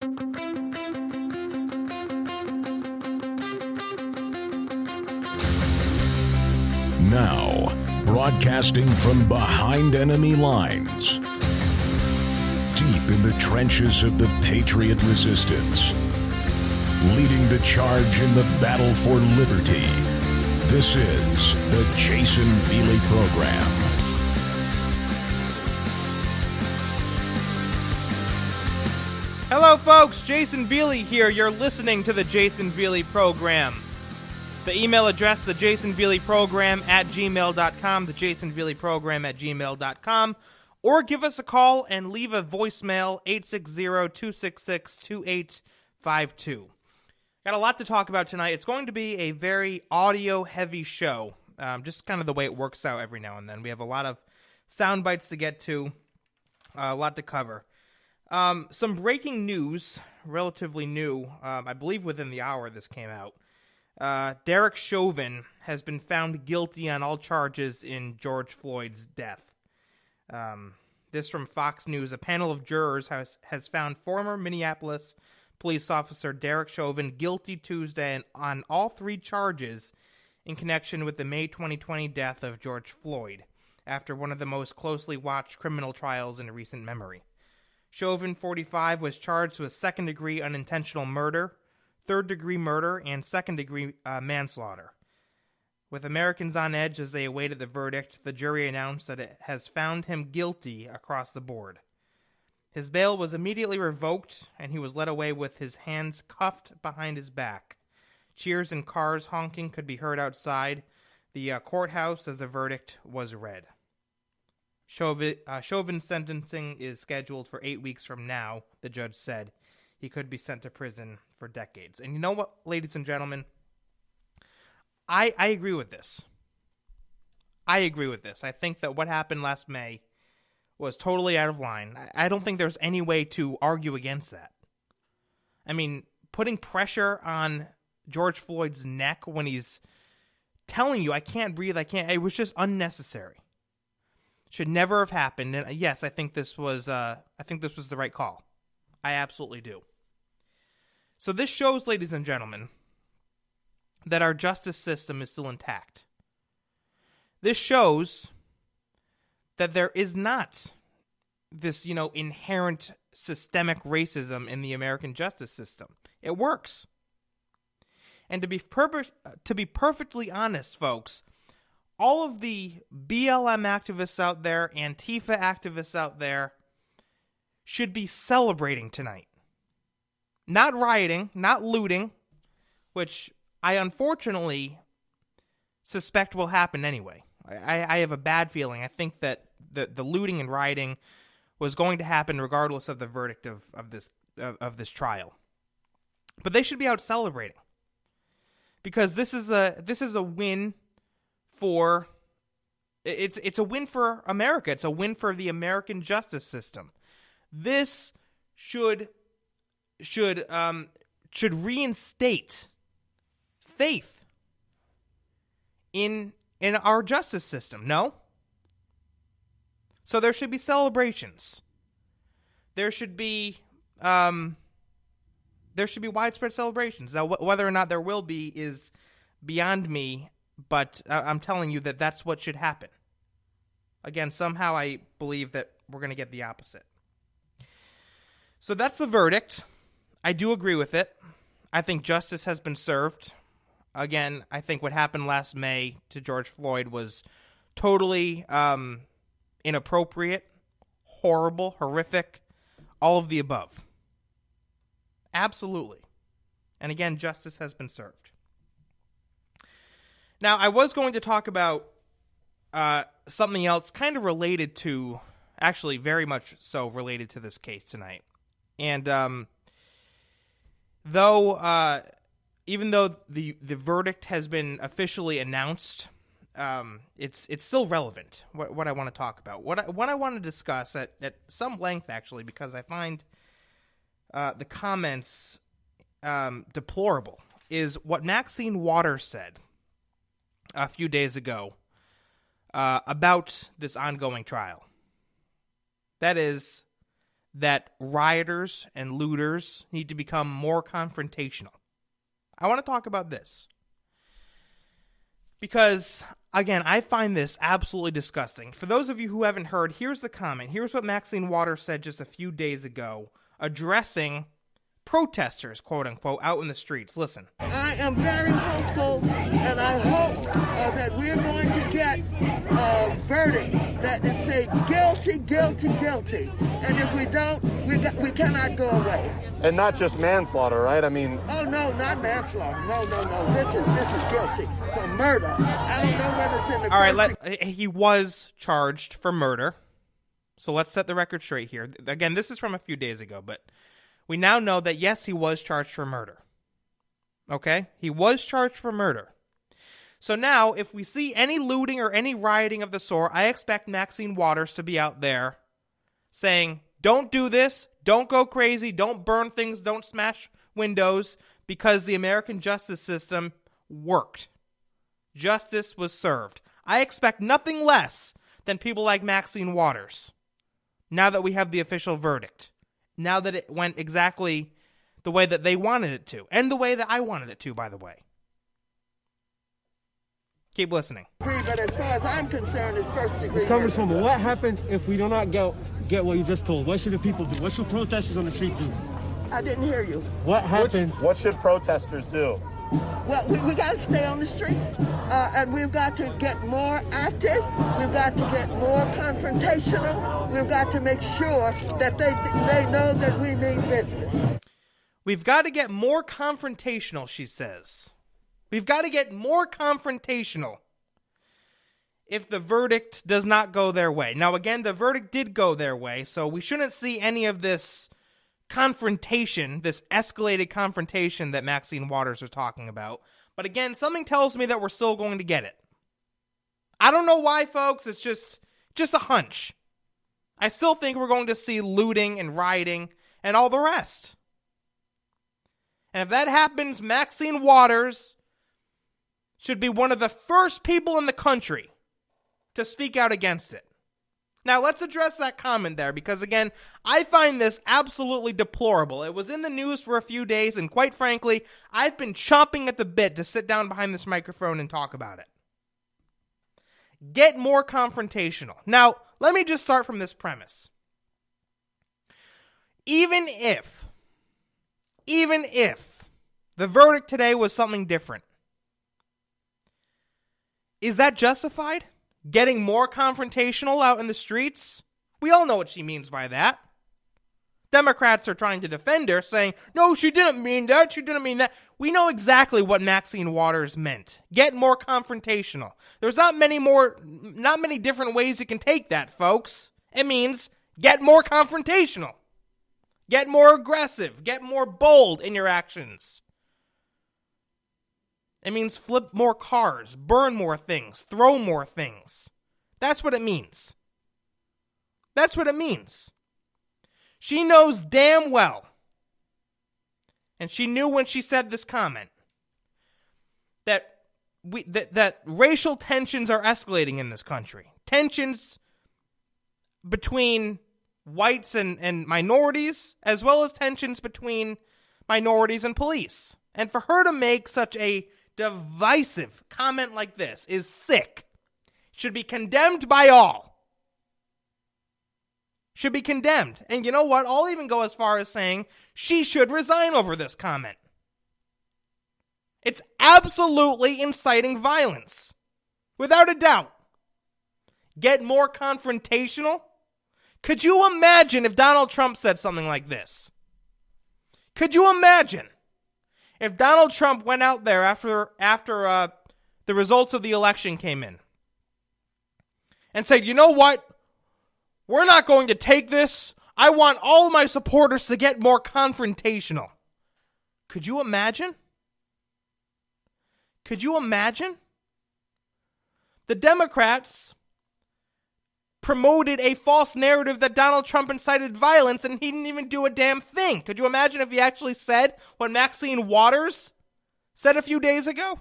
Now, broadcasting from behind enemy lines, deep in the trenches of the Patriot resistance, leading the charge in the battle for liberty, this is the Jayson Veley Program. Hello folks, Jayson Veley here. You're listening to the Jayson Veley Program. The email address, the Jayson Veley Program at gmail.com, the Jayson Veley Program at gmail.com, or give us a call and leave a voicemail, 860-266-2852. Got a lot to talk about tonight. It's going to be a very audio-heavy show, just kind of the way it works out every now and then. We have a lot of sound bites to get to, a lot to cover. Some breaking news, relatively new, I believe within the hour this came out. Derek Chauvin has been found guilty on all charges in George Floyd's death. This from Fox News. A panel of jurors has found former Minneapolis police officer Derek Chauvin guilty Tuesday on all three charges in connection with the May 2020 death of George Floyd, after one of the most closely watched criminal trials in recent memory. Chauvin, 45, was charged with second-degree unintentional murder, third-degree murder, and second-degree manslaughter. With Americans on edge as they awaited the verdict, the jury announced that it has found him guilty across the board. His bail was immediately revoked, and he was led away with his hands cuffed behind his back. Cheers and cars honking could be heard outside the courthouse as the verdict was read. Chauvin's sentencing is scheduled for 8 weeks from now, the judge said. He could be sent to prison for decades. And you know what, ladies and gentlemen? I agree with this. I think that what happened last May was totally out of line. I don't think there's any way to argue against that. I mean, putting pressure on George Floyd's neck when he's telling you, I can't breathe, it was just unnecessary. Should never have happened. And yes, I think this was the right call. I absolutely do. So this shows, ladies and gentlemen, that our justice system is still intact. This shows that there is not this, inherent systemic racism in the American justice system. It works. And to be perfectly honest, folks, all of the BLM activists out there, Antifa activists out there, should be celebrating tonight. Not rioting, not looting, which I unfortunately suspect will happen anyway. I have a bad feeling. I think that the looting and rioting was going to happen regardless of the verdict of this trial. But they should be out celebrating, because this is a win for it's a win for America. It's a win for the American justice system. This should reinstate faith in our justice system. No? So there should be celebrations. There should be widespread celebrations. Now, whether or not there will be is beyond me, but I'm telling you that that's what should happen. Again, somehow I believe that we're going to get the opposite. So that's the verdict. I do agree with it. I think justice has been served. Again, I think what happened last May to George Floyd was totally inappropriate, horrible, horrific, all of the above. Absolutely. And again, justice has been served. Now, I was going to talk about something else kind of related to, actually very much so related to this case tonight. And even though the verdict has been officially announced, it's still relevant, what I want to talk about. What I want to discuss at some length, actually, because I find the comments deplorable, is what Maxine Waters said a few days ago about this ongoing trial. That is, that rioters and looters need to become more confrontational. I want to talk about this because, again, I find this absolutely disgusting. For those of you who haven't heard, here's the comment. Here's what Maxine Waters said just a few days ago, addressing protesters, quote unquote, out in the streets. Listen. I am very hopeful, and I hope that we're going to get a verdict that is say guilty, guilty, guilty. And if we don't, we cannot go away. And not just manslaughter, right? I mean... Oh, no, not manslaughter. No. This is guilty for murder. I don't know whether it's in the... All right, he was charged for murder. So let's set the record straight here. Again, this is from a few days ago, but we now know that, yes, he was charged for murder. Okay? He was charged for murder. So now, if we see any looting or any rioting of the sort, I expect Maxine Waters to be out there saying, don't do this, don't go crazy, don't burn things, don't smash windows, because the American justice system worked. Justice was served. I expect nothing less than people like Maxine Waters, now that we have the official verdict. Now that it went exactly the way that they wanted it to, and the way that I wanted it to, by the way. Keep listening. But as far as I'm concerned, it's first degree. Congresswoman, what happens if we do not get what you just told? What should the people do? What should protesters on the street do? I didn't hear you. What happens? What should protesters do? Well, we got to stay on the street, and we've got to get more active. We've got to get more confrontational. We've got to make sure that they know that we mean business. We've got to get more confrontational, she says. We've got to get more confrontational if the verdict does not go their way. Now, again, the verdict did go their way, so we shouldn't see any of this confrontation, this escalated confrontation that Maxine Waters was talking about. But again, something tells me that we're still going to get it. I don't know why, folks. It's just a hunch. I still think we're going to see looting and rioting and all the rest. And if that happens, Maxine Waters should be one of the first people in the country to speak out against it. Now, let's address that comment there because, again, I find this absolutely deplorable. It was in the news for a few days, and quite frankly, I've been chomping at the bit to sit down behind this microphone and talk about it. Get more confrontational. Now, let me just start from this premise. Even if the verdict today was something different, is that justified? Getting more confrontational out in the streets? We all know what she means by that. Democrats are trying to defend her, saying, no, she didn't mean that, she didn't mean that. We know exactly what Maxine Waters meant. Get more confrontational. There's not many different ways you can take that, folks. It means get more confrontational. Get more aggressive. Get more bold in your actions. It means flip more cars, burn more things, throw more things. That's what it means. That's what it means. She knows damn well, and she knew when she said this comment, that racial tensions are escalating in this country. Tensions between whites and minorities, as well as tensions between minorities and police. And for her to make such a divisive comment like this is sick. Should be condemned by all. Should be condemned. And you know what? I'll even go as far as saying she should resign over this comment. It's absolutely inciting violence. Without a doubt. Get more confrontational? Could you imagine if Donald Trump said something like this? Could you imagine if Donald Trump went out there after the results of the election came in and said, you know what? We're not going to take this. I want all of my supporters to get more confrontational. Could you imagine? Could you imagine? The Democrats promoted a false narrative that Donald Trump incited violence, and he didn't even do a damn thing. Could you imagine if he actually said what Maxine Waters said a few days ago?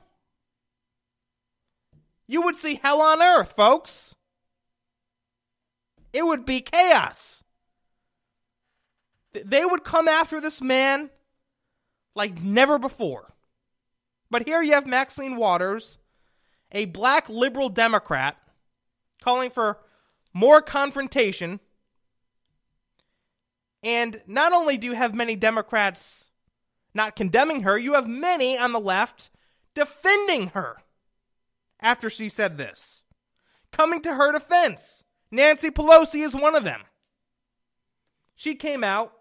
You would see hell on earth, folks. It would be chaos. They would come after this man like never before. But here you have Maxine Waters, a black liberal Democrat, calling for more confrontation. And not only do you have many Democrats not condemning her, you have many on the left defending her after she said this. Coming to her defense. Nancy Pelosi is one of them. She came out,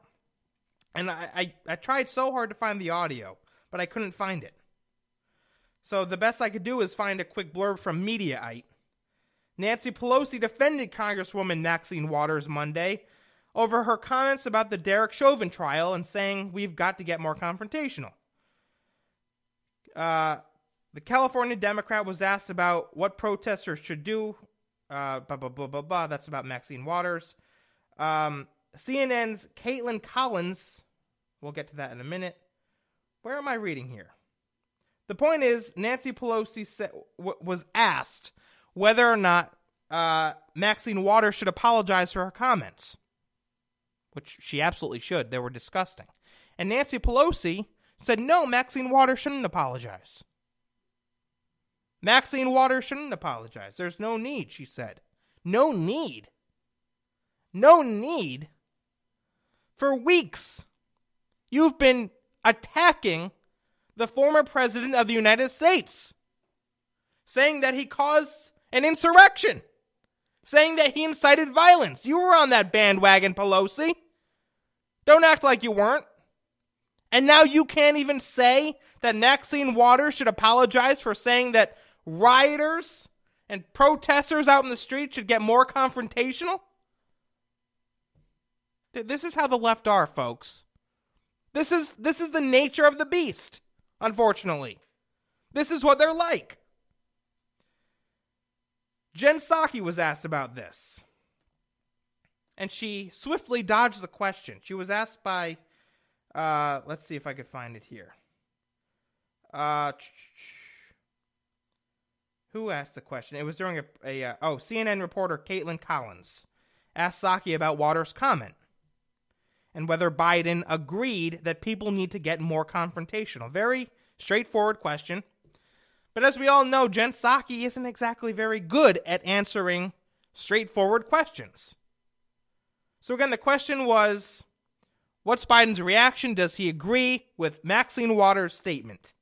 and I tried so hard to find the audio, but I couldn't find it. So the best I could do is find a quick blurb from Mediaite. Nancy Pelosi defended Congresswoman Maxine Waters Monday over her comments about the Derek Chauvin trial and saying we've got to get more confrontational. The California Democrat was asked about what protesters should do. Blah, blah, blah, blah, blah. That's about Maxine Waters. CNN's Caitlin Collins, we'll get to that in a minute. Where am I reading here? The point is, Nancy Pelosi was asked whether or not Maxine Waters should apologize for her comments, which she absolutely should. They were disgusting. And Nancy Pelosi said, no, Maxine Waters shouldn't apologize. Maxine Waters shouldn't apologize. There's no need, she said. No need. No need. For weeks, you've been attacking the former president of the United States, saying that he caused an insurrection, saying that he incited violence. You were on that bandwagon, Pelosi. Don't act like you weren't. And now you can't even say that Maxine Waters should apologize for saying that rioters and protesters out in the street should get more confrontational? This is how the left are, folks. This is the nature of the beast, unfortunately. This is what they're like. Jen Psaki was asked about this, and she swiftly dodged the question. She was asked by, let's see if I could find it here. Who asked the question? It was during CNN reporter Caitlin Collins asked Psaki about Waters' comment and whether Biden agreed that people need to get more confrontational. Very straightforward question. But as we all know, Jen Psaki isn't exactly very good at answering straightforward questions. So again, the question was, what's Biden's reaction? Does he agree with Maxine Waters' statement?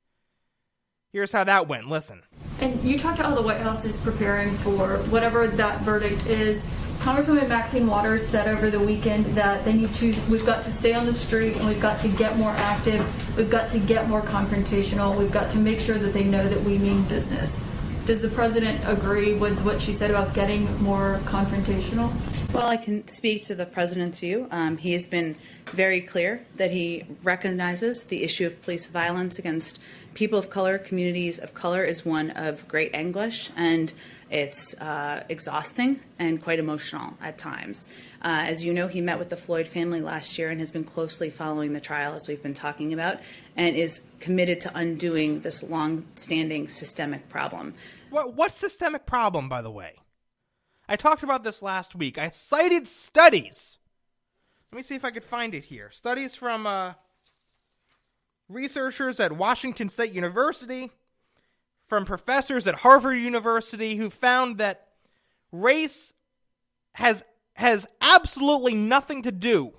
Here's how that went. Listen. And you talked about how the White House is preparing for whatever that verdict is. Congresswoman Maxine Waters said over the weekend that we've got to stay on the street and we've got to get more active. We've got to get more confrontational. We've got to make sure that they know that we mean business. Does the president agree with what she said about getting more confrontational? Well, I can speak to the president's view. He has been very clear that he recognizes the issue of police violence against people of color, communities of color, is one of great anguish, and it's exhausting and quite emotional at times. As you know, he met with the Floyd family last year and has been closely following the trial, as we've been talking about, and is committed to undoing this long-standing systemic problem. What systemic problem, by the way? I talked about this last week. I cited studies. Let me see if I could find it here. Studies from researchers at Washington State University, from professors at Harvard University, who found that race has absolutely nothing to do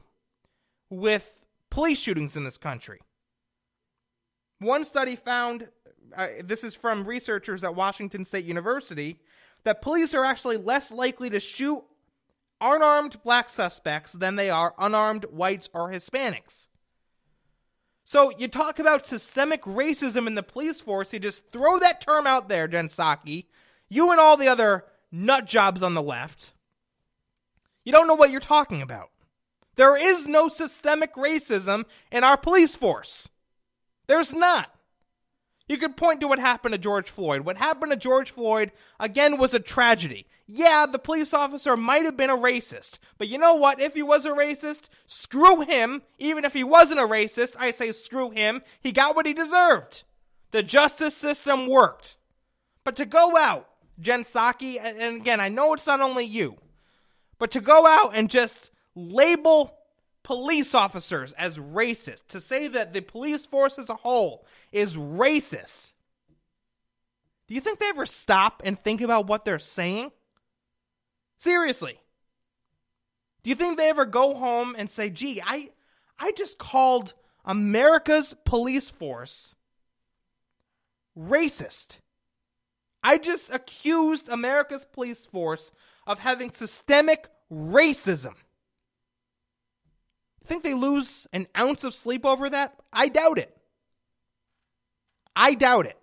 with police shootings in this country. One study found, this is from researchers at Washington State University, that police are actually less likely to shoot unarmed black suspects than they are unarmed whites or Hispanics. So you talk about systemic racism in the police force, you just throw that term out there, Jen Psaki. You and all the other nut jobs on the left, you don't know what you're talking about. There is no systemic racism in our police force. There's not. You could point to what happened to George Floyd. What happened to George Floyd, again, was a tragedy. Yeah, the police officer might have been a racist. But you know what? If he was a racist, screw him. Even if he wasn't a racist, I say screw him. He got what he deserved. The justice system worked. But to go out, Jen Psaki, and again, I know it's not only you, but to go out and just label police officers as racist, to say that the police force as a whole is racist. Do you think they ever stop and think about what they're saying? Seriously. Do you think they ever go home and say, gee, I just called America's police force racist. I just accused America's police force of having systemic racism. Think they lose an ounce of sleep over that? I doubt it. I doubt it.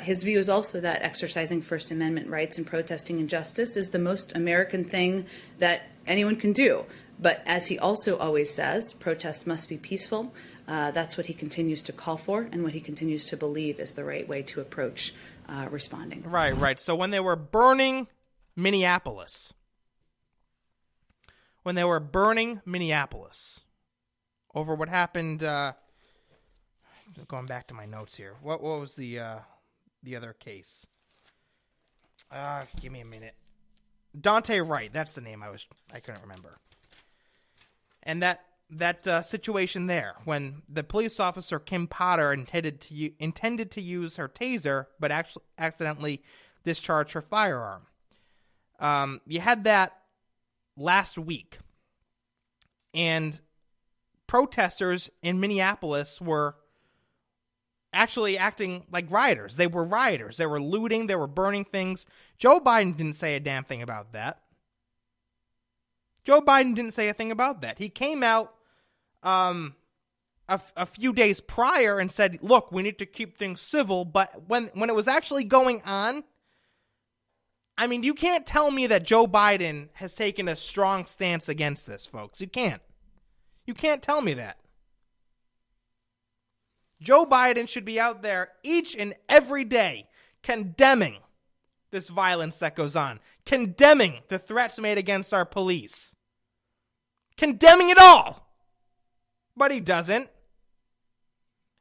His view is also that exercising First Amendment rights and protesting injustice is the most American thing that anyone can do. But as he also always says, protests must be peaceful. That's what he continues to call for and what he continues to believe is the right way to approach responding. Right. So when they were burning Minneapolis, over what happened, going back to my notes here, what was the other case? Give me a minute. Dante Wright, that's the name I couldn't remember. And that situation there, when the police officer Kim Potter intended to use her taser, but actually accidentally discharged her firearm. You had that last week, and protesters in Minneapolis were actually acting like rioters. They were rioters. They were looting. They were burning things. Joe Biden didn't say a damn thing about that. Joe Biden didn't say a thing about that. He came out a few days prior and said, look, we need to keep things civil. But when it was actually going on, I mean, you can't tell me that Joe Biden has taken a strong stance against this, folks. You can't. You can't tell me that. Joe Biden should be out there each and every day condemning this violence that goes on, condemning the threats made against our police, condemning it all. But he doesn't.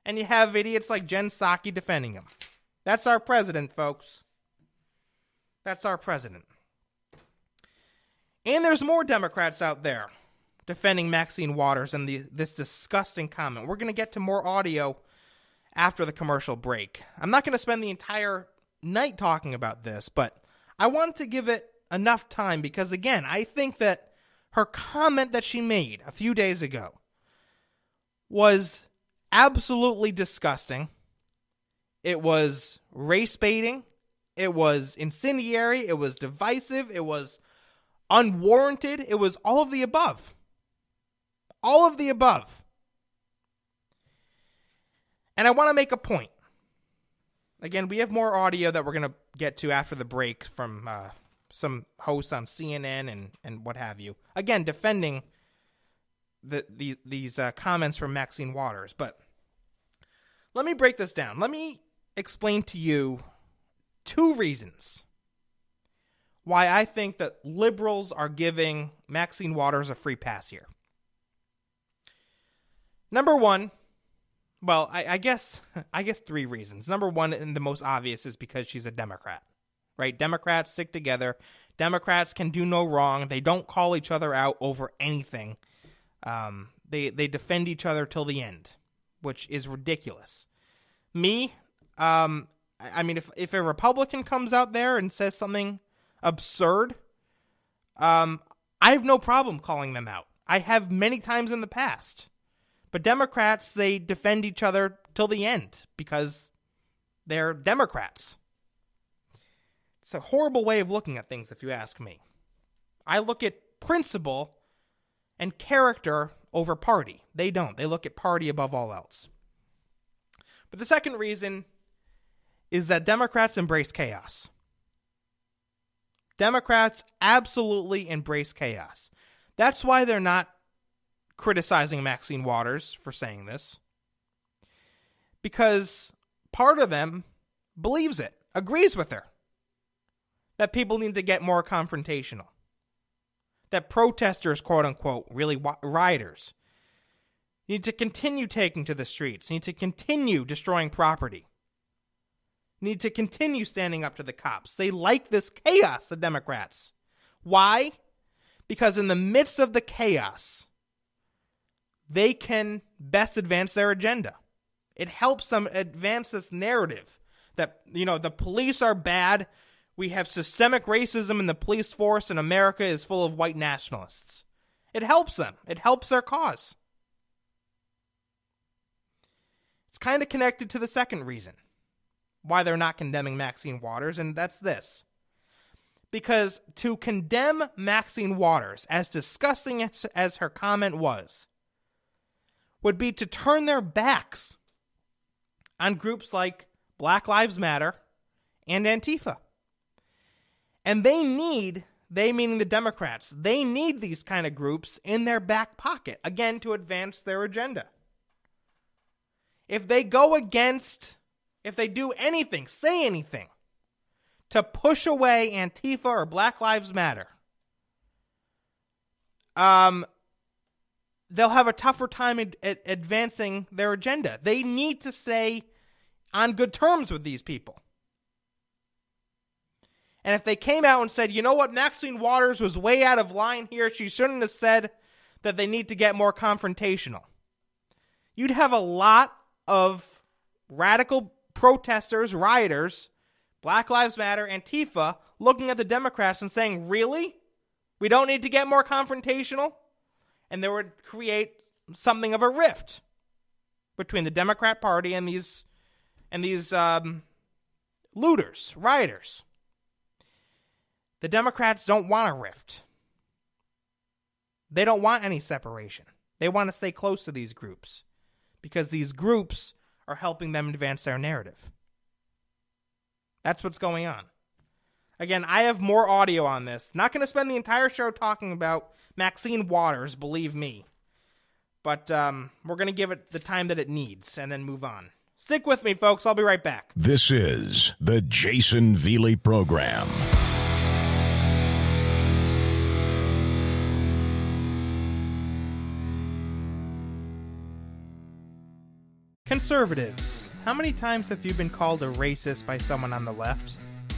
And you have idiots like Jen Psaki defending him. That's our president, folks. That's our president. And there's more Democrats out there defending Maxine Waters and this disgusting comment. We're going to get to more audio after the commercial break. I'm not going to spend the entire night talking about this, but I wanted to give it enough time because, again, I think that her comment that she made a few days ago was absolutely disgusting. It was race baiting. It was incendiary. It was divisive. It was unwarranted. It was all of the above. All of the above. And I want to make a point. Again, we have more audio that we're going to get to after the break from some hosts on CNN and what have you. Again, defending these comments from Maxine Waters. But let me break this down. Let me explain to you 2 reasons why I think that liberals are giving Maxine Waters a free pass here. Number one, well, I guess 3 reasons. Number one, and the most obvious, is because she's a Democrat, right? Democrats stick together. Democrats can do no wrong. They don't call each other out over anything. They defend each other till the end, which is ridiculous. Me, I mean, if a Republican comes out there and says something absurd, I have no problem calling them out. I have many times in the past. But Democrats, they defend each other till the end because they're Democrats. It's a horrible way of looking at things, if you ask me. I look at principle and character over party. They don't. They look at party above all else. But the second reason is that Democrats embrace chaos. Democrats absolutely embrace chaos. That's why they're not criticizing Maxine Waters for saying this. Because part of them believes it, agrees with her. That people need to get more confrontational. That protesters, quote unquote, really rioters, need to continue taking to the streets, need to continue destroying property, need to continue standing up to the cops. They like this chaos, the Democrats. Why? Because in the midst of the chaos, they can best advance their agenda. It helps them advance this narrative that, the police are bad. We have systemic racism in the police force, and America is full of white nationalists. It helps them. It helps their cause. It's kind of connected to the second reason why they're not condemning Maxine Waters, and that's this. Because to condemn Maxine Waters, as disgusting as her comment was, would be to turn their backs on groups like Black Lives Matter and Antifa. And they meaning the Democrats, they need these kind of groups in their back pocket, again, to advance their agenda. If they do anything, say anything, to push away Antifa or Black Lives Matter, they'll have a tougher time advancing their agenda. They need to stay on good terms with these people. And if they came out and said, you know what, Maxine Waters was way out of line here, she shouldn't have said that they need to get more confrontational, you'd have a lot of radical protesters, rioters, Black Lives Matter, Antifa, looking at the Democrats and saying, really? We don't need to get more confrontational? And there would create something of a rift between the Democrat Party and these looters, rioters. The Democrats don't want a rift. They don't want any separation. They want to stay close to these groups because these groups are helping them advance their narrative. That's what's going on. Again, I have more audio on this. Not going to spend the entire show talking about Maxine Waters, believe me. But we're going to give it the time that it needs and then move on. Stick with me, folks. I'll be right back. This is the Jayson Veley Program. Conservatives. How many times have you been called a racist by someone on the left?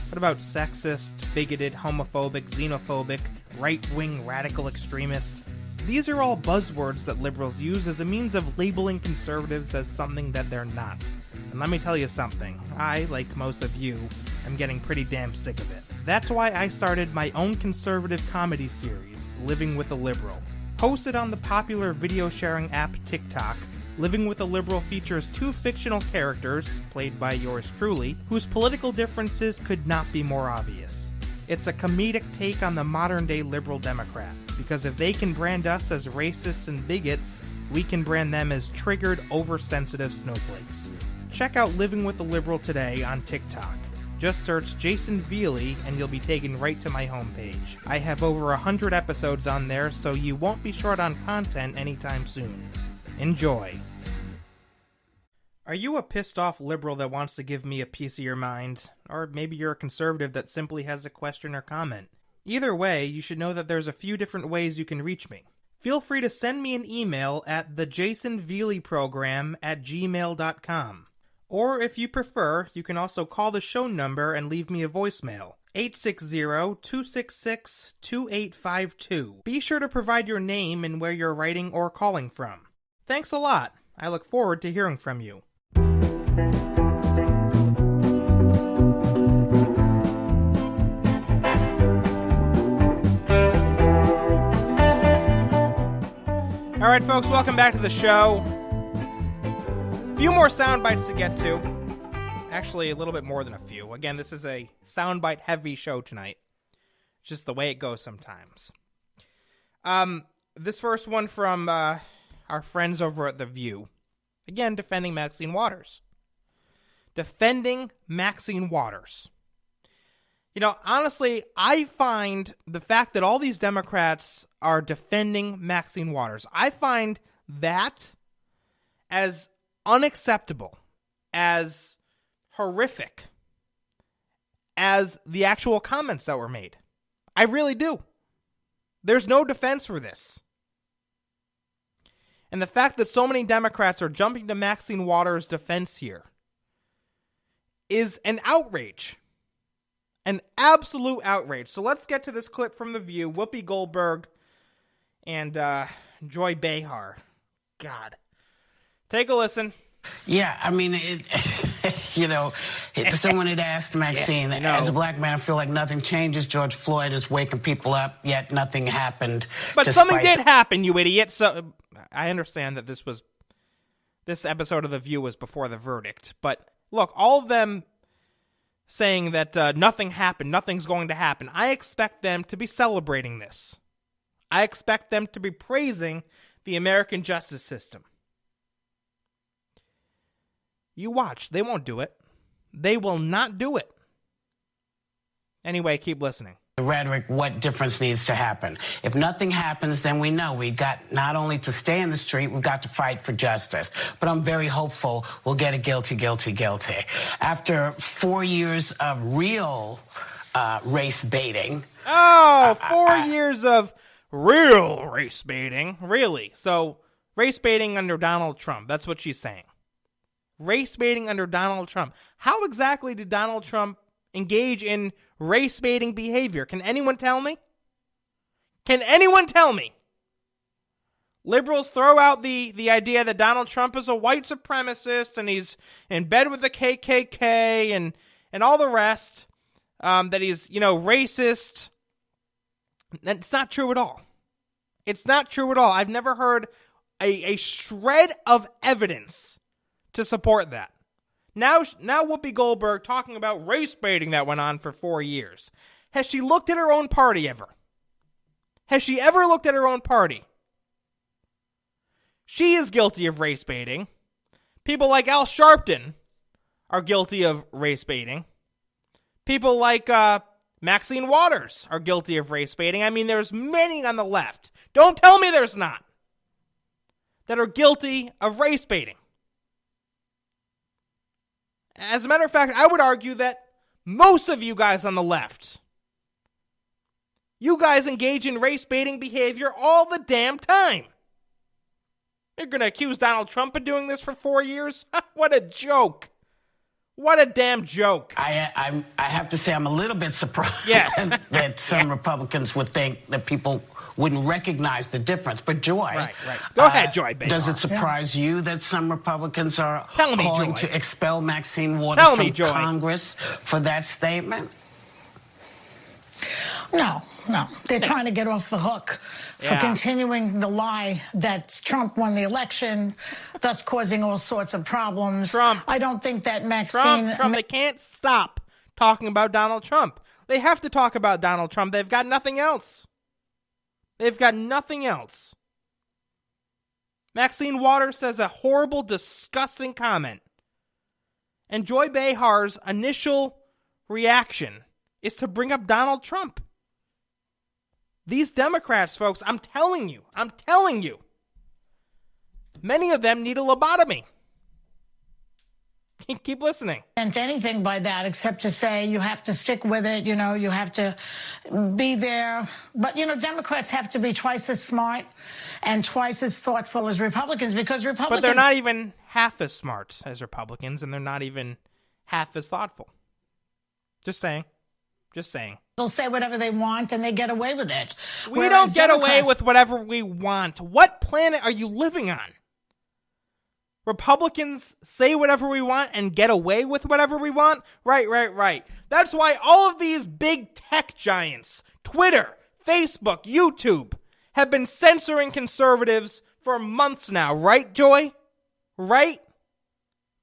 What about sexist, bigoted, homophobic, xenophobic, right-wing, radical extremist? These are all buzzwords that liberals use as a means of labeling conservatives as something that they're not. And let me tell you something, I, like most of you, am getting pretty damn sick of it. That's why I started my own conservative comedy series, Living with a Liberal. Hosted on the popular video sharing app TikTok, Living with a Liberal features two fictional characters, played by yours truly, whose political differences could not be more obvious. It's a comedic take on the modern-day liberal Democrat, because if they can brand us as racists and bigots, we can brand them as triggered, oversensitive snowflakes. Check out Living with a Liberal today on TikTok. Just search Jayson Veley and you'll be taken right to my homepage. I have over 100 episodes on there, so you won't be short on content anytime soon. Enjoy. Are you a pissed off liberal that wants to give me a piece of your mind? Or maybe you're a conservative that simply has a question or comment? Either way, you should know that there's a few different ways you can reach me. Feel free to send me an email at thejaysonveleyprogram@gmail.com. Or if you prefer, you can also call the show number and leave me a voicemail. 860-266-2852. Be sure to provide your name and where you're writing or calling from. Thanks a lot. I look forward to hearing from you. All right, folks, welcome back to the show. A few more sound bites to get to. Actually, a little bit more than a few. Again, this is a soundbite heavy show tonight. Just the way it goes sometimes. This first one from our friends over at The View. Again, defending Maxine Waters. Defending Maxine Waters. You know, honestly, I find the fact that all these Democrats are defending Maxine Waters, I find that as unacceptable, as horrific, as the actual comments that were made. I really do. There's no defense for this. And the fact that so many Democrats are jumping to Maxine Waters' defense here is an outrage. An absolute outrage. So let's get to this clip from The View. Whoopi Goldberg and Joy Behar. God. Take a listen. Yeah, I mean, someone had asked Maxine, as a black man, I feel like nothing changes. George Floyd is waking people up, yet nothing happened. But something did happen, you idiot. So I understand that this episode of The View was before the verdict. But look, all of them saying that nothing happened, nothing's going to happen. I expect them to be celebrating this. I expect them to be praising the American justice system. You watch. They won't do it. They will not do it. Anyway, keep listening. The rhetoric, what difference needs to happen. If nothing happens, then we know we've got not only to stay in the street, we've got to fight for justice. But I'm very hopeful we'll get a guilty. After 4 years of real race baiting. Oh, 4 years of real race baiting. Really? So, race baiting under Donald Trump. That's what she's saying. Race baiting under Donald Trump. How exactly did Donald Trump engage in race baiting behavior? Can anyone tell me? Can anyone tell me? Liberals throw out the idea that Donald Trump is a white supremacist and he's in bed with the KKK and all the rest, that he's, racist. It's not true at all. It's not true at all. I've never heard a shred of evidence to support that. Now Whoopi Goldberg talking about race baiting that went on for 4 years. Has she looked at her own party ever? Has she ever looked at her own party? She is guilty of race baiting. People like Al Sharpton are guilty of race baiting. People like Maxine Waters are guilty of race baiting. I mean, there's many on the left. Don't tell me there's not. That are guilty of race baiting. As a matter of fact, I would argue that most of you guys on the left, you guys engage in race-baiting behavior all the damn time. You're going to accuse Donald Trump of doing this for 4 years? What a joke. What a damn joke. I have to say I'm a little bit surprised that some Republicans would think that people wouldn't recognize the difference. But Joy. Right. Go ahead, Joy. Does it surprise you that some Republicans are calling to expel Maxine Waters from Congress for that statement? No. They're trying to get off the hook for continuing the lie that Trump won the election, thus causing all sorts of problems. I don't think that Maxine... Trump, they can't stop talking about Donald Trump. They have to talk about Donald Trump. They've got nothing else. Maxine Waters says a horrible, disgusting comment. And Joy Behar's initial reaction is to bring up Donald Trump. These Democrats, folks, I'm telling you, many of them need a lobotomy. Keep listening. Meant anything by that except to say you have to stick with it, you have to be there. But, Democrats have to be twice as smart and twice as thoughtful as Republicans because Republicans... But they're not even half as smart as Republicans, and they're not even half as thoughtful. Just saying. They'll say whatever they want and they get away with it. We don't get away with whatever we want. What planet are you living on? Republicans say whatever we want and get away with whatever we want? Right. That's why all of these big tech giants, Twitter, Facebook, YouTube, have been censoring conservatives for months now. Right, Joy? Right?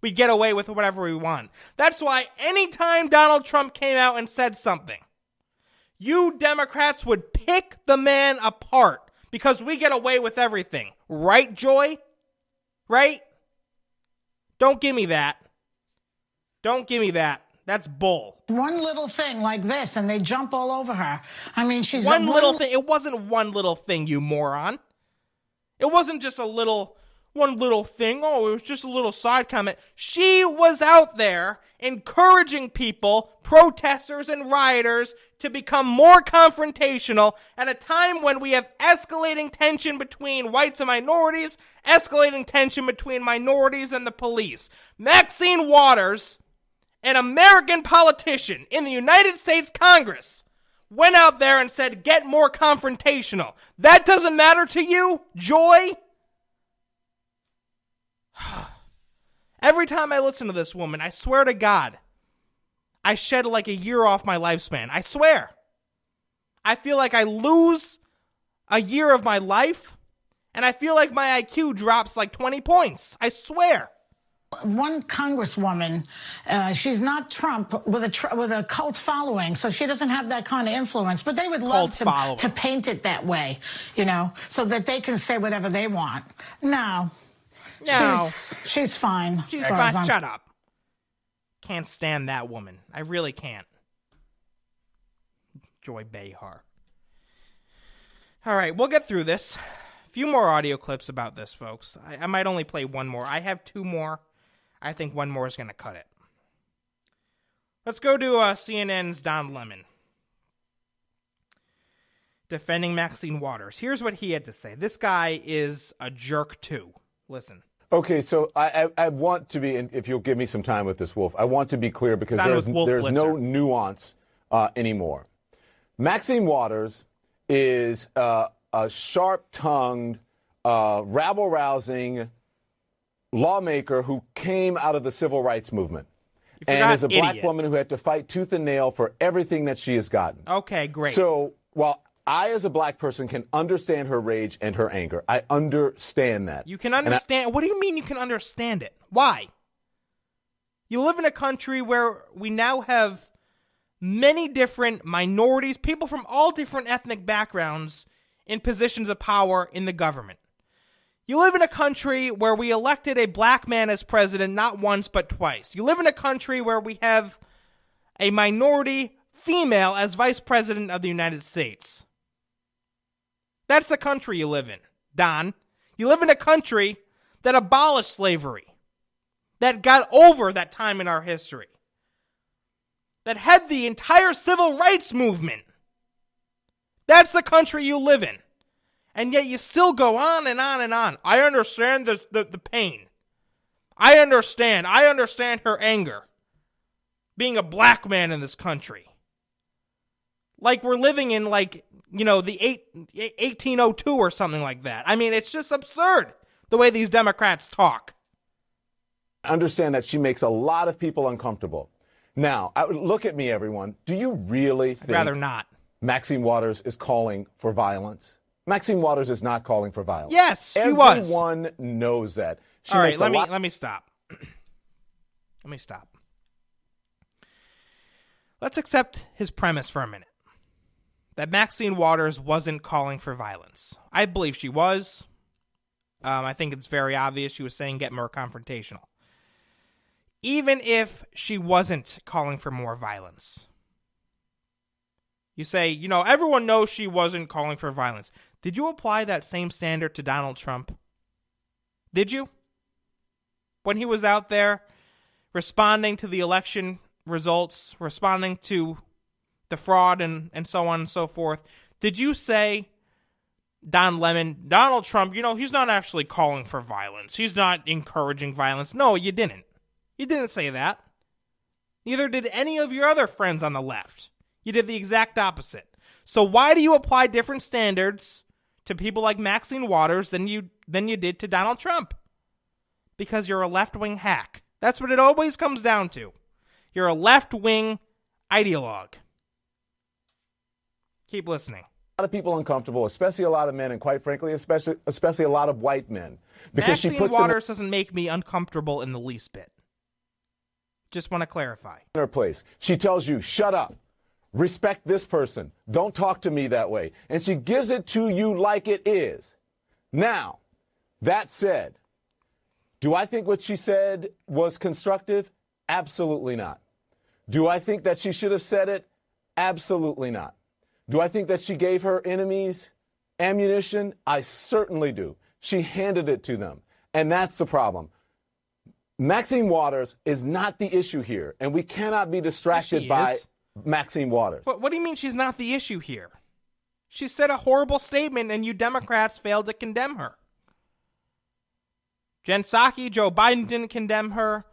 We get away with whatever we want. That's why anytime Donald Trump came out and said something, you Democrats would pick the man apart because we get away with everything. Right, Joy? Right? Don't give me that. That's bull. One little thing like this, and they jump all over her. I mean, she's one little thing. It wasn't one little thing, you moron. It wasn't just one little thing. Oh, it was just a little side comment. She was out there encouraging people, protesters and rioters, to become more confrontational at a time when we have escalating tension between whites and minorities, escalating tension between minorities and the police. Maxine Waters, an American politician in the United States Congress, went out there and said, get more confrontational. That doesn't matter to you, Joy? Every time I listen to this woman, I swear to God, I shed like a year off my lifespan. I swear. I feel like I lose a year of my life, and I feel like my IQ drops like 20 points. I swear. One congresswoman, she's not Trump with a cult following, so she doesn't have that kind of influence. But they would love to paint it that way, so that they can say whatever they want. No. She's fine. She's fine. Shut up. Can't stand that woman. I really can't. Joy Behar. All right, we'll get through this. A few more audio clips about this, folks. I might only play one more. I have two more. I think one more is going to cut it. Let's go to CNN's Don Lemon defending Maxine Waters. Here's what he had to say. This guy is a jerk, too. Listen. Okay, so I want to be, and if you'll give me some time with this, Wolf, I want to be clear because there's no nuance anymore. Maxine Waters is a sharp-tongued, rabble-rousing lawmaker who came out of the civil rights movement and is a black woman who had to fight tooth and nail for everything that she has gotten. Okay, great. So while I, as a black person, can understand her rage and her anger, I understand that. You can understand? What do you mean you can understand it? Why? You live in a country where we now have many different minorities, people from all different ethnic backgrounds in positions of power in the government. You live in a country where we elected a black man as president not once but twice. You live in a country where we have a minority female as vice president of the United States. That's the country you live in, Don. You live in a country that abolished slavery, that got over that time in our history, that had the entire civil rights movement. That's the country you live in. And yet you still go on and on and on. I understand the pain. I understand her anger. Being a black man in this country. Like we're living in the 1802 or something like that. I mean, it's just absurd the way these Democrats talk. I understand that she makes a lot of people uncomfortable. Now, look at me, everyone. Do you really think I'd rather not. Maxine Waters is calling for violence? Maxine Waters is not calling for violence. Yes, she was. Everyone knows that. All right, let me stop. Let me stop. Let's accept his premise for a minute. That Maxine Waters wasn't calling for violence. I believe she was. I think it's very obvious she was saying get more confrontational. Even if she wasn't calling for more violence. You say, everyone knows she wasn't calling for violence. Did you apply that same standard to Donald Trump? Did you? When he was out there responding to the election results, responding to the fraud and so on and so forth, did you say, Don Lemon, Donald Trump, he's not actually calling for violence. He's not encouraging violence. No, you didn't. You didn't say that. Neither did any of your other friends on the left. You did the exact opposite. So why do you apply different standards to people like Maxine Waters than you did to Donald Trump? Because you're a left-wing hack. That's what it always comes down to. You're a left-wing ideologue. Keep listening. A lot of people uncomfortable, especially a lot of men, and quite frankly, especially a lot of white men. Because Maxine Waters doesn't make me uncomfortable in the least bit. Just want to clarify. In her place. She tells you, shut up. Respect this person. Don't talk to me that way. And she gives it to you like it is. Now, that said, do I think what she said was constructive? Absolutely not. Do I think that she should have said it? Absolutely not. Do I think that she gave her enemies ammunition? I certainly do. She handed it to them. And that's the problem. Maxine Waters is not the issue here. And we cannot be distracted by Maxine Waters. What do you mean she's not the issue here? She said a horrible statement and you Democrats failed to condemn her. Jen Psaki, Joe Biden didn't condemn her.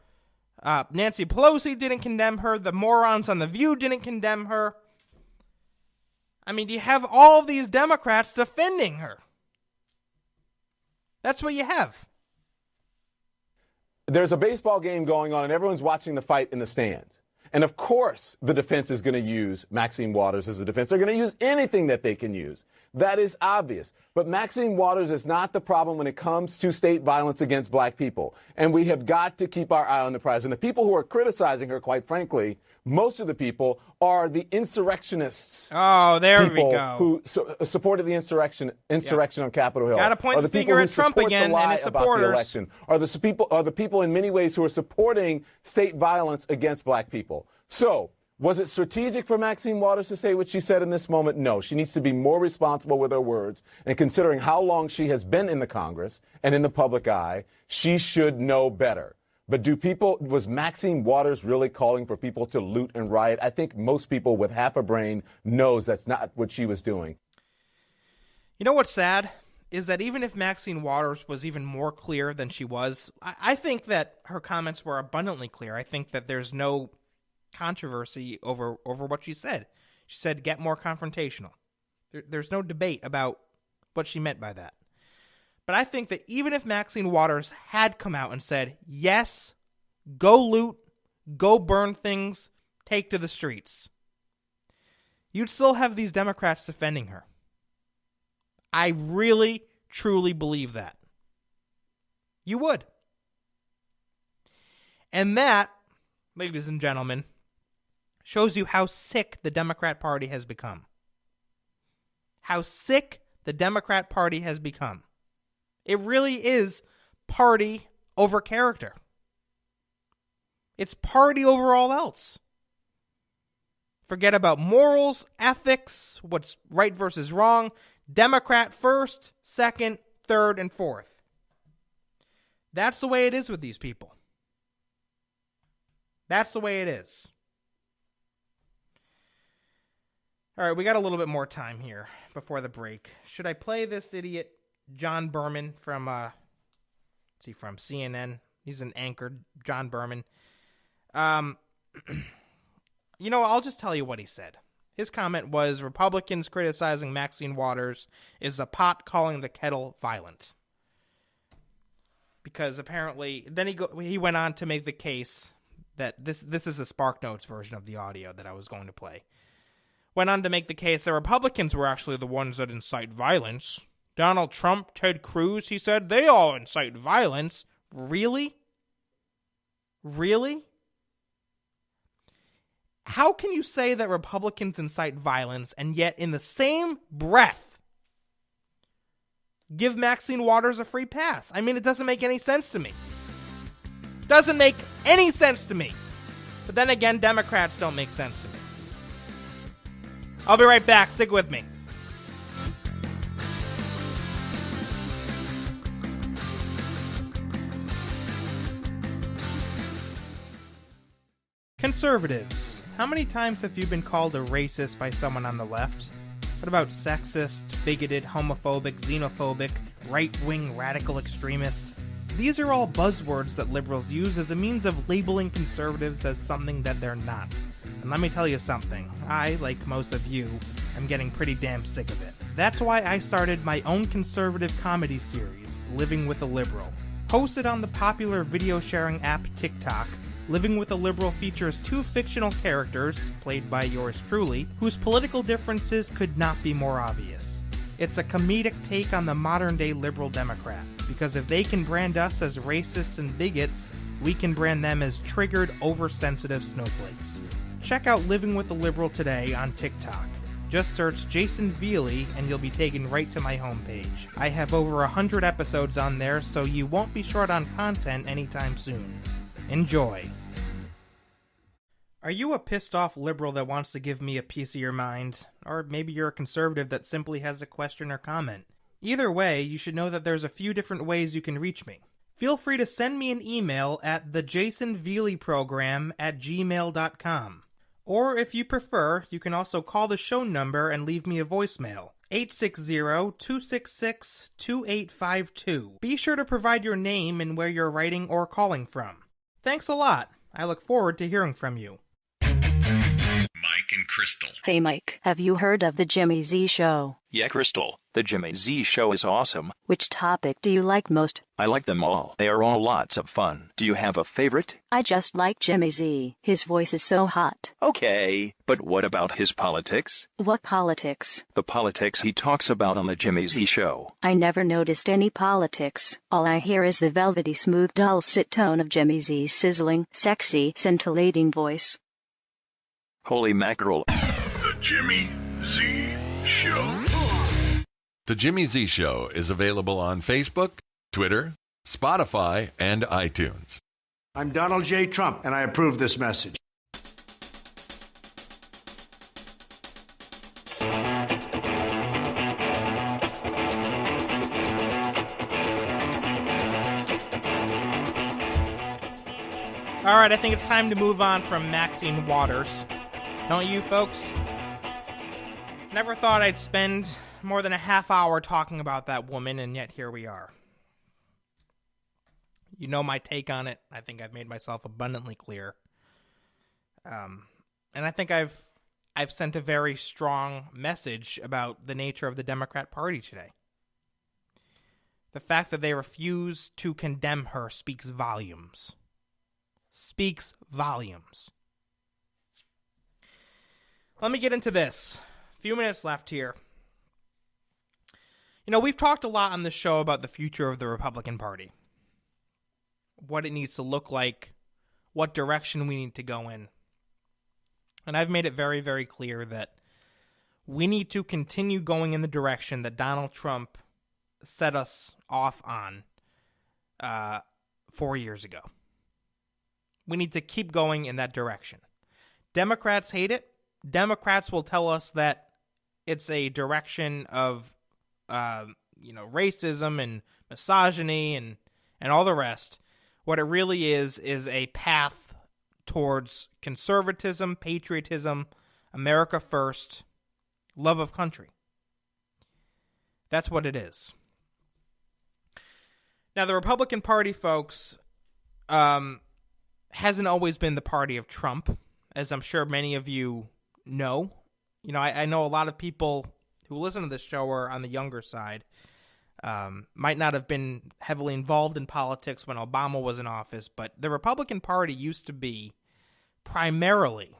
Nancy Pelosi didn't condemn her. The morons on The View didn't condemn her. I mean, you have all of these Democrats defending her. That's what you have. there's a baseball game going on and everyone's watching the fight in the stands. And of course, the defense is going to use Maxine Waters as a defense. They're going to use anything that they can use. That is obvious. But Maxine Waters is not the problem when it comes to state violence against black people. And we have got to keep our eye on the prize. And the people who are criticizing her, quite frankly, most of the people are the insurrectionists. Oh, there we go. Who supported the insurrection on Capitol Hill. Got to point the finger at Trump again and his supporters. Are the people in many ways who are supporting state violence against black people. So, was it strategic for Maxine Waters to say what she said in this moment? No. She needs to be more responsible with her words. And considering how long she has been in the Congress and in the public eye, she should know better. But was Maxine Waters really calling for people to loot and riot? I think most people with half a brain knows that's not what she was doing. You know what's sad? Is that even if Maxine Waters was even more clear than she was, I think that her comments were abundantly clear. I think that there's no controversy over what she said. She said, get more confrontational. There's no debate about what she meant by that. But I think that even if Maxine Waters had come out and said, yes, go loot, go burn things, take to the streets, you'd still have these Democrats defending her. I really, truly believe that. You would. And that, ladies and gentlemen, shows you how sick the Democrat Party has become. How sick the Democrat Party has become. It really is party over character. It's party over all else. Forget about morals, ethics, what's right versus wrong. Democrat first, second, third, and fourth. That's the way it is with these people. That's the way it is. All right, we got a little bit more time here before the break. Should I play this idiot John Berman from CNN? He's an anchor, John Berman. I'll just tell you what he said. His comment was, Republicans criticizing Maxine Waters is the pot calling the kettle violent. Because apparently, then he went on to make the case that this is a Spark Notes version of the audio that I was going to play. Went on to make the case that Republicans were actually the ones that incite violence. Donald Trump, Ted Cruz, he said, they all incite violence. Really? Really? How can you say that Republicans incite violence and yet in the same breath give Maxine Waters a free pass? I mean, it doesn't make any sense to me. Doesn't make any sense to me. But then again, Democrats don't make sense to me. I'll be right back. Stick with me. Conservatives. How many times have you been called a racist by someone on the left? What about sexist, bigoted, homophobic, xenophobic, right-wing radical extremist? These are all buzzwords that liberals use as a means of labeling conservatives as something that they're not. And let me tell you something, I, like most of you, am getting pretty damn sick of it. That's why I started my own conservative comedy series, Living with a Liberal. Hosted on the popular video sharing app TikTok, Living with a Liberal features two fictional characters, played by yours truly, whose political differences could not be more obvious. It's a comedic take on the modern-day liberal Democrat, because if they can brand us as racists and bigots, we can brand them as triggered, oversensitive snowflakes. Check out Living with a Liberal today on TikTok. Just search Jayson Veley and you'll be taken right to my homepage. I have over 100 episodes on there, so you won't be short on content anytime soon. Enjoy. Are you a pissed off liberal that wants to give me a piece of your mind? Or maybe you're a conservative that simply has a question or comment? Either way, you should know that there's a few different ways you can reach me. Feel free to send me an email at thejaysonveleyprogram@gmail.com. Or if you prefer, you can also call the show number and leave me a voicemail. 860-266-2852. Be sure to provide your name and where you're writing or calling from. Thanks a lot. I look forward to hearing from you. Mike and Crystal. Hey Mike, have you heard of the Jimmy Z Show? Yeah, Crystal, the Jimmy Z Show is awesome. Which topic do you like most? I like them all. They are all lots of fun. Do you have a favorite? I just like Jimmy Z. His voice is so hot. Okay, but what about his politics? What politics? The politics he talks about on the Jimmy Z Show. I never noticed any politics. All I hear is the velvety smooth dulcet tone of Jimmy Z's sizzling, sexy, scintillating voice. Holy mackerel. The Jimmy Z Show. The Jimmy Z Show is available on Facebook, Twitter, Spotify, and iTunes. I'm Donald J. Trump, and I approve this message. All right, I think it's time to move on from Maxine Waters. Don't you, folks? Never thought I'd spend more than a half hour talking about that woman, and yet here we are. You know my take on it. I think I've made myself abundantly clear. And I think I've sent a very strong message about the nature of the Democrat Party today. The fact that they refuse to condemn her speaks volumes. Speaks volumes. Let me get into this. A few minutes left here. You know, we've talked a lot on this show about the future of the Republican Party. What it needs to look like, what direction we need to go in. And I've made it very, very clear that we need to continue going in the direction that Donald Trump set us off on 4 years ago. We need to keep going in that direction. Democrats hate it. Democrats will tell us that it's a direction of, racism and misogyny and all the rest. What it really is a path towards conservatism, patriotism, America first, love of country. That's what it is. Now, the Republican Party, folks, hasn't always been the party of Trump, as I'm sure many of you know. You know, I know a lot of people who listen to this show are on the younger side, might not have been heavily involved in politics when Obama was in office, but the Republican Party used to be primarily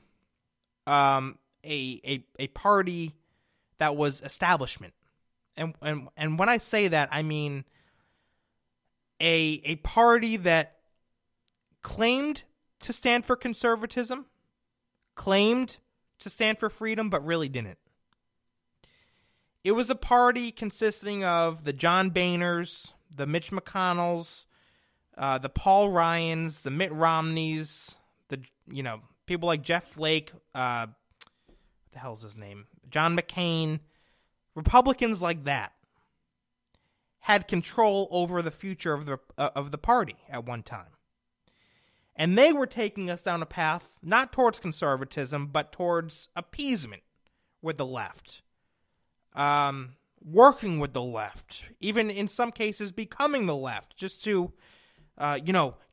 a party that was establishment. And when I say that, I mean a party that claimed to stand for conservatism, claimed to stand for freedom, but really didn't. It was a party consisting of the John Boehners, the Mitch McConnells, the Paul Ryans, the Mitt Romneys, people like Jeff Flake, what the hell's his name? John McCain. Republicans like that had control over the future of the party at one time. And they were taking us down a path not towards conservatism, but towards appeasement with the left. Working with the left, even in some cases becoming the left, just to,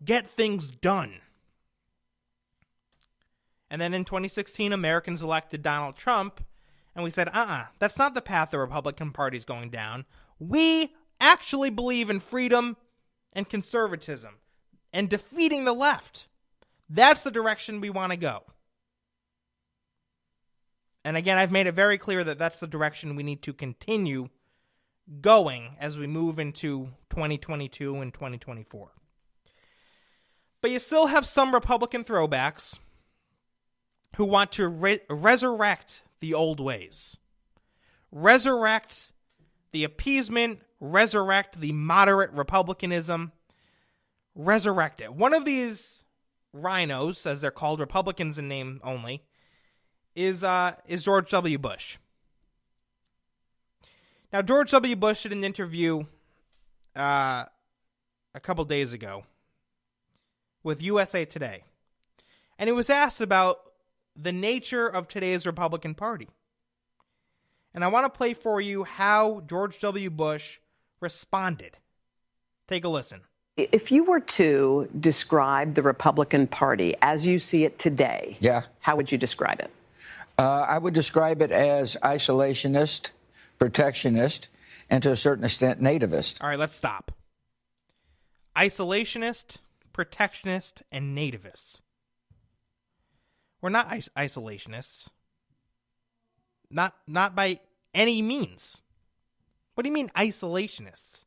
get things done. And then in 2016, Americans elected Donald Trump, and we said, that's not the path the Republican Party is going down. We actually believe in freedom and conservatism and defeating the left. That's the direction we want to go. And again, I've made it very clear that that's the direction we need to continue going as we move into 2022 and 2024. But you still have some Republican throwbacks who want to resurrect the old ways. Resurrect the appeasement, resurrect the moderate republicanism, resurrect it. One of these rhinos, as they're called, Republicans in name only, is George W. Bush. Now, George W. Bush did an interview a couple days ago with USA Today, and he was asked about the nature of today's Republican Party. And I want to play for you how George W. Bush responded. Take a listen. If you were to describe the Republican Party as you see it today, how would you describe it? I would describe it as isolationist, protectionist, and to a certain extent, nativist. All right, let's stop. Isolationist, protectionist, and nativist. We're not isolationists. Not by any means. What do you mean isolationists?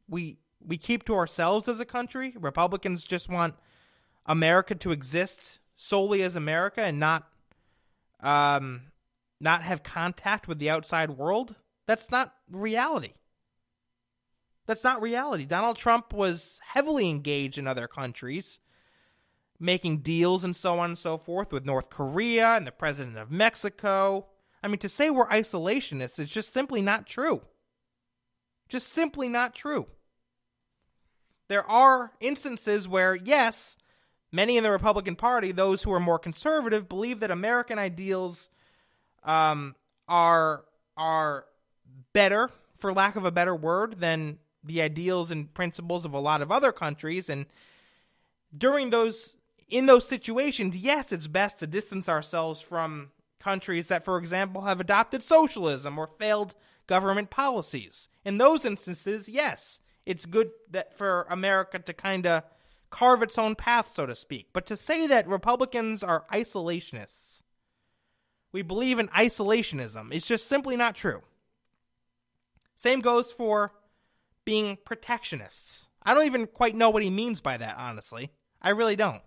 We keep to ourselves as a country. Republicans just want America to exist solely as America and not have contact with the outside world. That's not reality. That's not reality. Donald Trump was heavily engaged in other countries, making deals and so on and so forth with North Korea and the president of Mexico. I mean, to say we're isolationists is just simply not true. Just simply not true. There are instances where, yes, many in the Republican Party, those who are more conservative, believe that American ideals are better, for lack of a better word, than the ideals and principles of a lot of other countries. And in those situations, yes, it's best to distance ourselves from countries that, for example, have adopted socialism or failed government policies. In those instances, yes, it's good that for America to kind of carve its own path, so to speak. But to say that Republicans are isolationists, we believe in isolationism, is just simply not true. Same goes for being protectionists. I don't even quite know what he means by that, honestly. I really don't.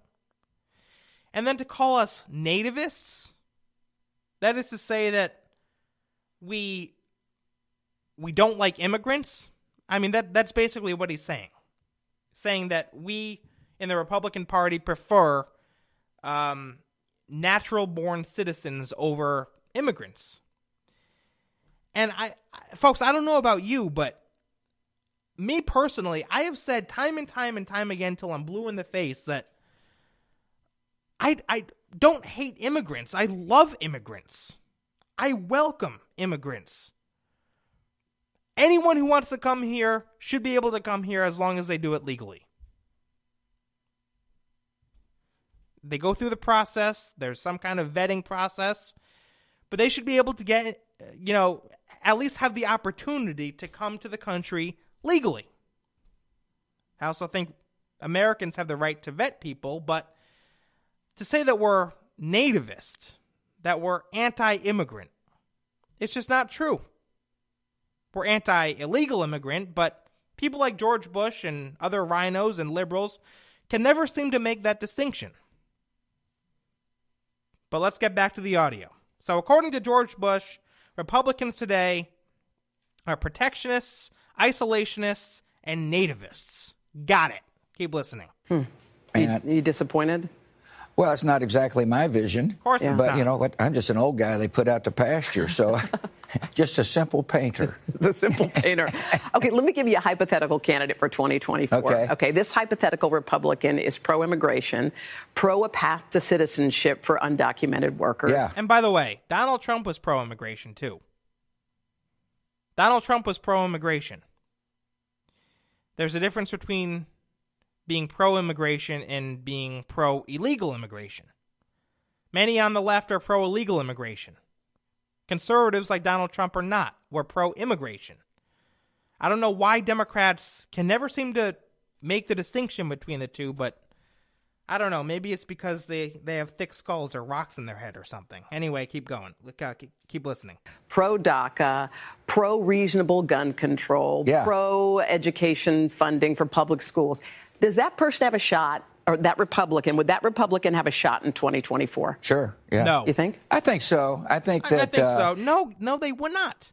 And then to call us nativists, that is to say that we don't like immigrants. I mean, that's basically what he's saying. Saying that we in the Republican Party prefer natural-born citizens over immigrants. And folks, I don't know about you, but me personally, I have said time and time and time again till I'm blue in the face that I don't hate immigrants. I love immigrants. I welcome immigrants. Anyone who wants to come here should be able to come here as long as they do it legally. They go through the process. There's some kind of vetting process. But they should be able to get, at least have the opportunity to come to the country legally. I also think Americans have the right to vet people, but to say that we're nativist, that we're anti-immigrant, it's just not true. We're anti-illegal immigrant, but people like George Bush and other rhinos and liberals can never seem to make that distinction. But let's get back to the audio. So according to George Bush, Republicans today are protectionists, isolationists, and nativists. Got it. Keep listening. You disappointed? Well, it's not exactly my vision. Of course it's but not. You know what? I'm just an old guy they put out to pasture, so just a simple painter. The simple painter. Okay, let me give you a hypothetical candidate for 2024. Okay, this hypothetical Republican is pro-immigration, pro a path to citizenship for undocumented workers. Yeah. And by the way, Donald Trump was pro-immigration too. Donald Trump was pro-immigration. There's a difference between being pro-immigration and being pro-illegal immigration. Many on the left are pro-illegal immigration. Conservatives like Donald Trump are not. We're pro-immigration. I don't know why Democrats can never seem to make the distinction between the two, but I don't know. Maybe it's because they have thick skulls or rocks in their head or something. Anyway, keep going. Keep listening. Pro-DACA, pro-reasonable gun control, pro-education funding for public schools. Does that person have a shot, or that Republican, would that Republican have a shot in 2024? Sure, yeah. No. You think? I think so. I think that... I think so. No, they would not.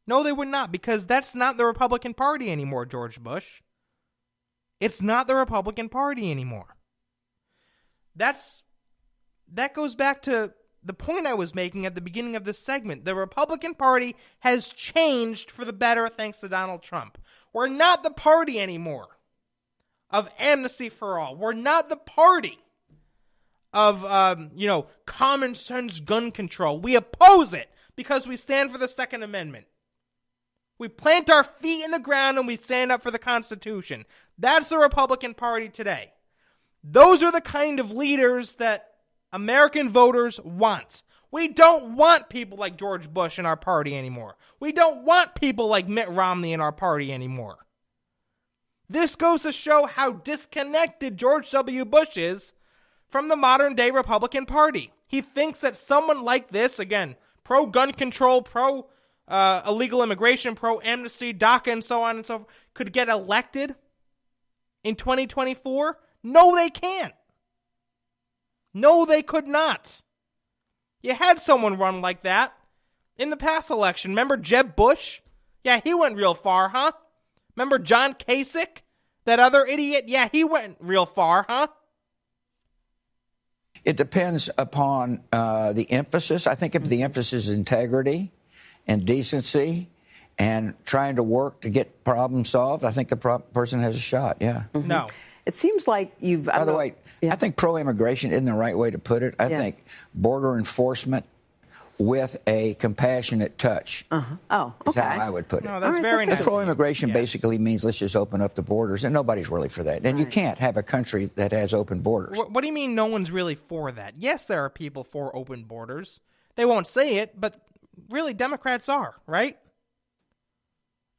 No, they would not, because that's not the Republican Party anymore, George Bush. It's not the Republican Party anymore. That goes back to the point I was making at the beginning of this segment. The Republican Party has changed for the better thanks to Donald Trump. We're not the party anymore of amnesty for all. We're not the party of, common sense gun control. We oppose it because we stand for the Second Amendment. We plant our feet in the ground and we stand up for the Constitution. That's the Republican Party today. Those are the kind of leaders that American voters want. We don't want people like George Bush in our party anymore. We don't want people like Mitt Romney in our party anymore. This goes to show how disconnected George W. Bush is from the modern-day Republican Party. He thinks that someone like this, again, pro-gun control, pro-illegal immigration, pro-amnesty, DACA, and so on and so forth, could get elected in 2024? No, they can't. No, they could not. You had someone run like that in the past election. Remember Jeb Bush? Yeah, he went real far, huh? Remember John Kasich? That other idiot? Yeah, he went real far, huh? It depends upon the emphasis. I think if the emphasis is integrity and decency and trying to work to get problems solved, I think the person has a shot, yeah. Mm-hmm. No. It seems like you've... By the way, I think pro-immigration isn't the right way to put it. I think border enforcement with a compassionate touch is how I would put it. No, that's very nice. Pro-immigration basically means let's just open up the borders, and nobody's really for that. And you can't have a country that has open borders. What do you mean no one's really for that? Yes, there are people for open borders. They won't say it, but really Democrats are, right?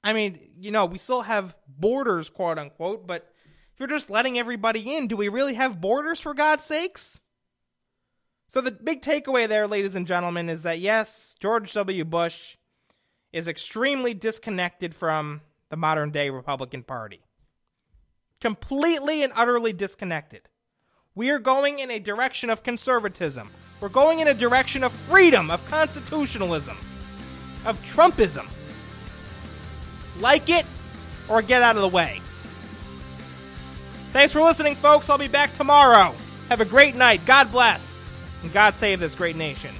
I mean, we still have borders, quote unquote, but if you're just letting everybody in, do we really have borders, for God's sakes? So the big takeaway there, ladies and gentlemen, is that yes, George W. Bush is extremely disconnected from the modern-day Republican Party. Completely and utterly disconnected. We are going in a direction of conservatism. We're going in a direction of freedom, of constitutionalism, of Trumpism. Like it or get out of the way. Thanks for listening, folks. I'll be back tomorrow. Have a great night. God bless. And God save this great nation.